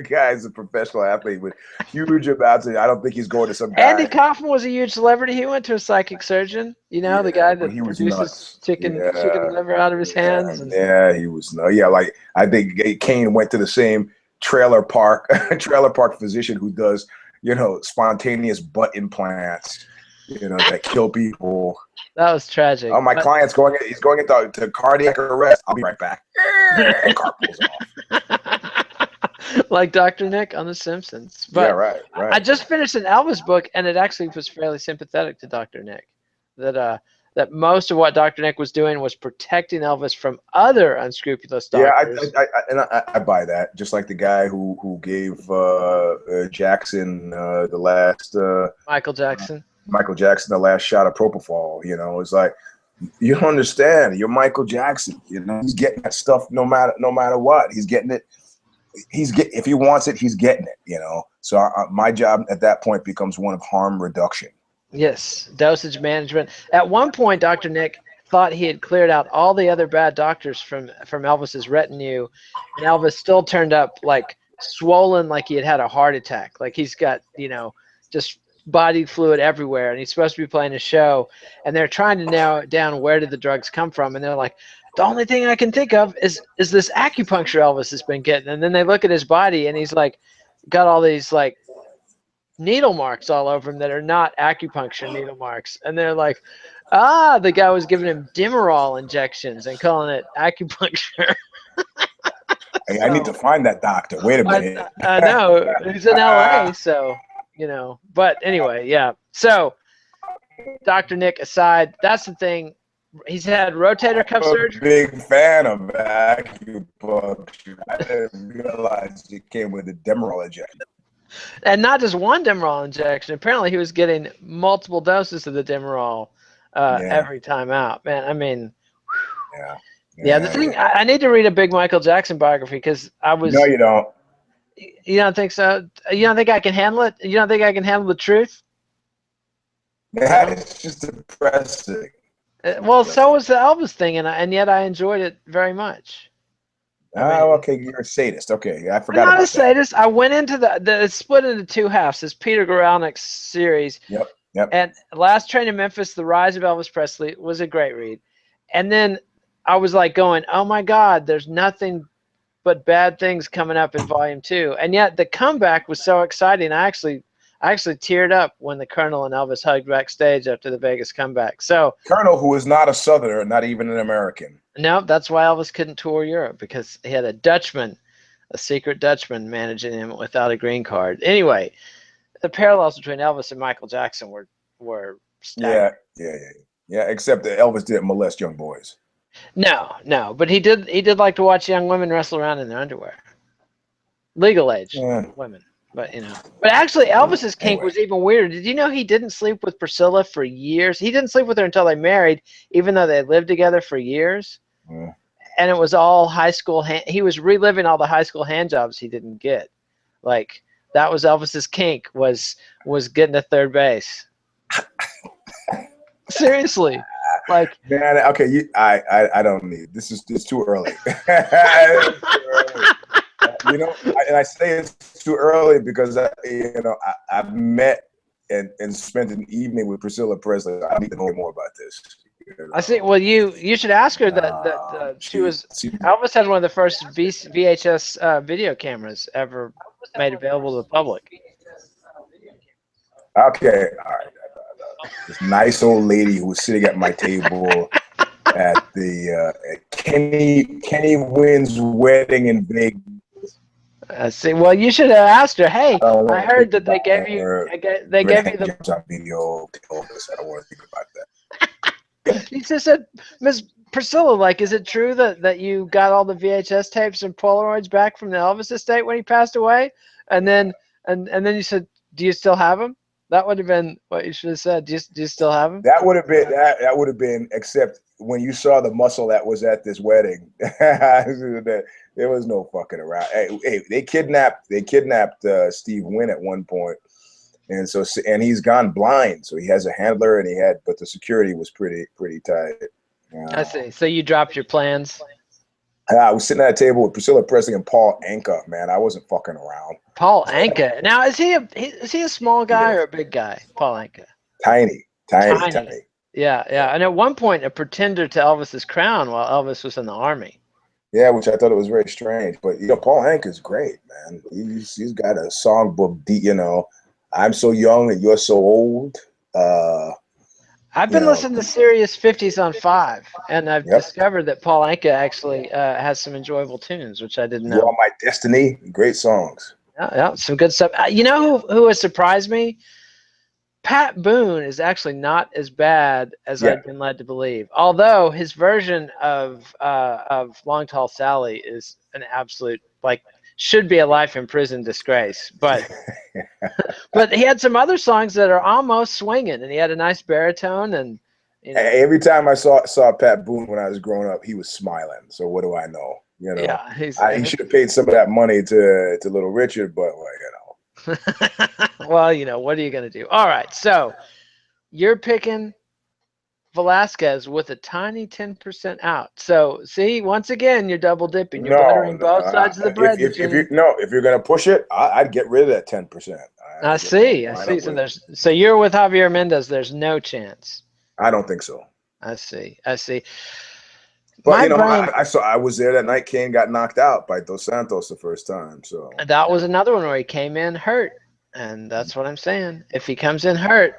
Guy's a professional athlete with huge amounts of, I don't think he's going to some guy. Andy Kaufman was a huge celebrity. He went to a psychic surgeon. You know, the guy that produces chicken liver out of his hands. Yeah, he was like, I think Cain went to the same trailer park physician who does, you know, spontaneous butt implants, you know, that kill people. That was tragic. Oh, my client's he's going into cardiac arrest. I'll be right back. Car pulls off. Like Dr. Nick on The Simpsons. But yeah, right. I just finished an Elvis book, and it actually was fairly sympathetic to Dr. Nick. That most of what Dr. Nick was doing was protecting Elvis from other unscrupulous doctors. Yeah, I buy that. Just like the guy who gave Jackson the last Michael Jackson the last shot of propofol. You know, it's like, you don't understand. You're Michael Jackson. You know, he's getting that stuff no matter what. He's getting it. If he wants it, he's getting it. You know. So my job at that point becomes one of harm reduction. Yes, dosage management. At one point, Dr. Nick thought he had cleared out all the other bad doctors from Elvis's retinue, and Elvis still turned up like swollen, like he had a heart attack. Like he's got, you know, just body fluid everywhere, and he's supposed to be playing a show, and they're trying to narrow it down, where did the drugs come from, and they're like, the only thing I can think of is this acupuncture Elvis has been getting. And then they look at his body, and he's like got all these like needle marks all over him that are not acupuncture needle marks, and they're like, the guy was giving him Demerol injections and calling it acupuncture. Hey, I need to find that doctor. Wait a minute. I know, he's in LA, so you know. But anyway, yeah. So Dr. Nick aside, that's the thing. He's had rotator cuff surgery. Big fan of acupuncture. I didn't realize it came with a Demerol injection. And not just one Demerol injection. Apparently, he was getting multiple doses of the Demerol every time out. Man, I mean, yeah. The thing, I need to read a big Michael Jackson biography because I was. No, you don't. You don't think so? You don't think I can handle it? You don't think I can handle the truth? Yeah, it's just depressing. Well, so was the Elvis thing, and yet I enjoyed it very much. Okay, you're a sadist. Okay, I forgot. I'm not a sadist. I went into it's split into 2 halves. It's Peter Guralnick's series. Yep. And Last Train in Memphis: The Rise of Elvis Presley was a great read. And then I was like going, oh my God, there's nothing but bad things coming up in Volume 2. And yet the comeback was so exciting. I actually teared up when the Colonel and Elvis hugged backstage after the Vegas comeback. So Colonel, who is not a Southerner, not even an American. No, that's why Elvis couldn't tour Europe, because he had a secret Dutchman managing him without a green card. Anyway, the parallels between Elvis and Michael Jackson were staggering. Yeah. Except that Elvis didn't molest young boys. No, but he did like to watch young women wrestle around in their underwear. Legal age women. But but actually Elvis's kink was even weirder. Did you know he didn't sleep with Priscilla for years? He didn't sleep with her until they married, even though they lived together for years. And it was all high school. He was reliving all the high school hand jobs he didn't get. Like, that was Elvis's kink, was getting to third base. Seriously. Like, man, okay, I don't need this. It's too early. And I say it's too early because I've met and spent an evening with Priscilla Presley. I need to know more about this. I see. Well, you should ask her that she was. Elvis had one of the first VHS video cameras ever made available to the public. Okay, all right. This nice old lady who was sitting at my table at the at Kenny Wynn's wedding in Vegas. I see. Well, you should have asked her. Hey, I heard that they gave you. They gave you the on video. I don't want to think about that. He just said, Miss Priscilla, like, is it true that you got all the VHS tapes and Polaroids back from the Elvis estate when he passed away? And then you said, do you still have them? That would have been what you should have said. Do you still have them? That would have been that would have been, except when you saw the muscle that was at this wedding, there was no fucking around. Hey, they kidnapped Steve Wynn at one point, and he's gone blind. So he has a handler, but the security was pretty tight. I see. So you dropped your plans. I was sitting at a table with Priscilla Presley and Paul Anka. Man, I wasn't fucking around. Paul Anka. Now, is he a small guy or a big guy? Paul Anka. Tiny. Yeah. And at one point, a pretender to Elvis's crown while Elvis was in the army. Yeah, which I thought it was very strange. But Paul Anka's great, man. He's got a songbook. I'm so young and you're so old. I've been listening to Sirius 50s on 5, and I've discovered that Paul Anka actually has some enjoyable tunes, which I didn't know. You Are My Destiny, great songs. Yeah, some good stuff. You know who has surprised me? Pat Boone is actually not as bad as I've been led to believe. Although his version of Long Tall Sally is an absolute, should be a life in prison disgrace. But but he had some other songs that are almost swinging, and he had a nice baritone. And every time I saw Pat Boone when I was growing up, he was smiling. So what do I know? Yeah, he should have paid some of that money to Little Richard, but Well, what are you gonna do? All right, so you're picking Velasquez with a tiny 10% out. So see, once again, you're double dipping. You're buttering both sides of the bread. If you're gonna push it, I'd get rid of that 10%. I see. So you're with Javier Mendez. There's no chance. I don't think so. I see. But I was there that night. Kane got knocked out by Dos Santos the first time. So that was another one where he came in hurt, and that's what I'm saying. If he comes in hurt.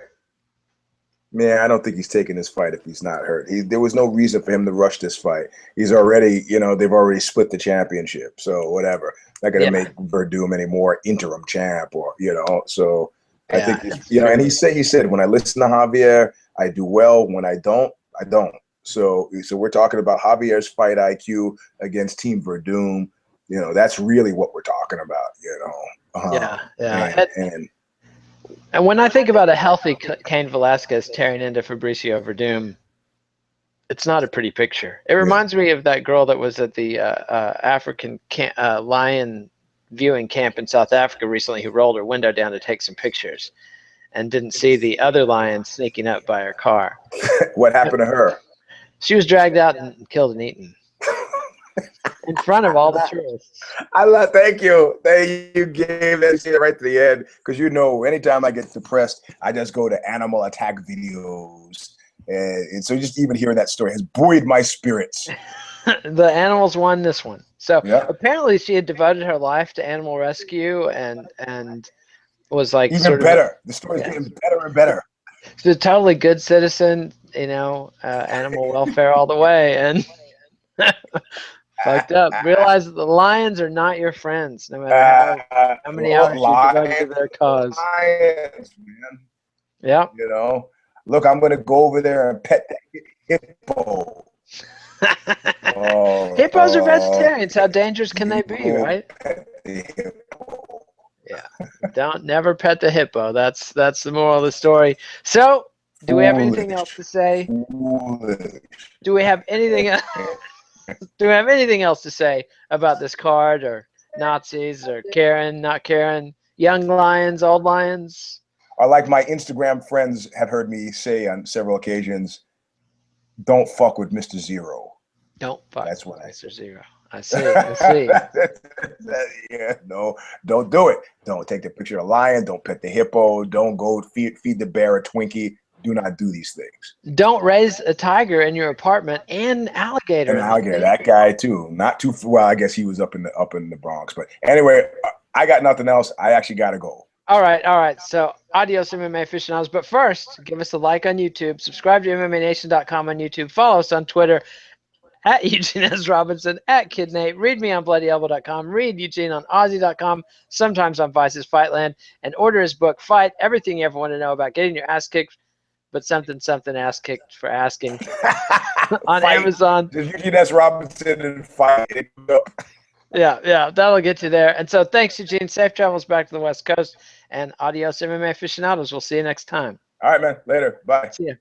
Man, I don't think he's taking this fight if he's not hurt. There was no reason for him to rush this fight. He's already, they've already split the championship. So whatever. Not going to make Werdum any more interim champ So I think, and he said, when I listen to Javier, I do well. When I don't, I don't. So we're talking about Javier's fight IQ against Team Werdum. That's really what we're talking about, And when I think about a healthy Cain Velasquez tearing into Fabricio Werdum, it's not a pretty picture. It reminds me of that girl that was at the African lion viewing camp in South Africa recently who rolled her window down to take some pictures and didn't see the other lion sneaking up by her car. What happened to her? She was dragged out and killed and eaten. In front of all the tourists. Thank you. You gave that right to the end, because anytime I get depressed, I just go to animal attack videos, and so just even hearing that story has buoyed my spirits. The animals won this one. So apparently she had devoted her life to animal rescue and was like even better. The story's getting better and better. She's a totally good citizen, animal welfare all the way, and. Fucked up. Realize that the lions are not your friends, no matter how many hours you devote to their cause. Lions, man. Yeah. Look, I'm gonna go over there and pet that hippo. Hippos are vegetarians. How dangerous can they be, right? Pet the hippo. Yeah. Don't never pet the hippo. That's the moral of the story. So, do we have anything else to say? Do we have anything else? Do we have anything else to say about this card, or Nazis, or Karen, not Karen, young lions, old lions? Or like my Instagram friends have heard me say on several occasions, don't fuck with Mr. Zero. Don't fuck with Mr. Zero. I see. No, don't do it. Don't take the picture of the lion. Don't pet the hippo. Don't go feed the bear a Twinkie. do not do these things. Don't raise a tiger in your apartment and alligator. And alligator, that guy too. Not too well. I guess he was up in the Bronx. But anyway, I got nothing else. I actually got to go. All right. So, adios, MMA aficionados. But first, give us a like on YouTube. Subscribe to MMANation.com on YouTube. Follow us on Twitter at Eugene S. Robinson, at Kid Nate. Read me on BloodyElbow.com. Read Eugene on Aussie.com, sometimes on Vice's Fightland. And order his book, Fight, Everything You Ever Want to Know About Getting Your Ass Kicked, but something ass kicked for asking on Amazon. Eugene S. Robinson and Fight. Yeah, that'll get you there. And so thanks, Eugene. Safe travels back to the West Coast. And adios, MMA aficionados. We'll see you next time. All right, man. Later. Bye. See ya.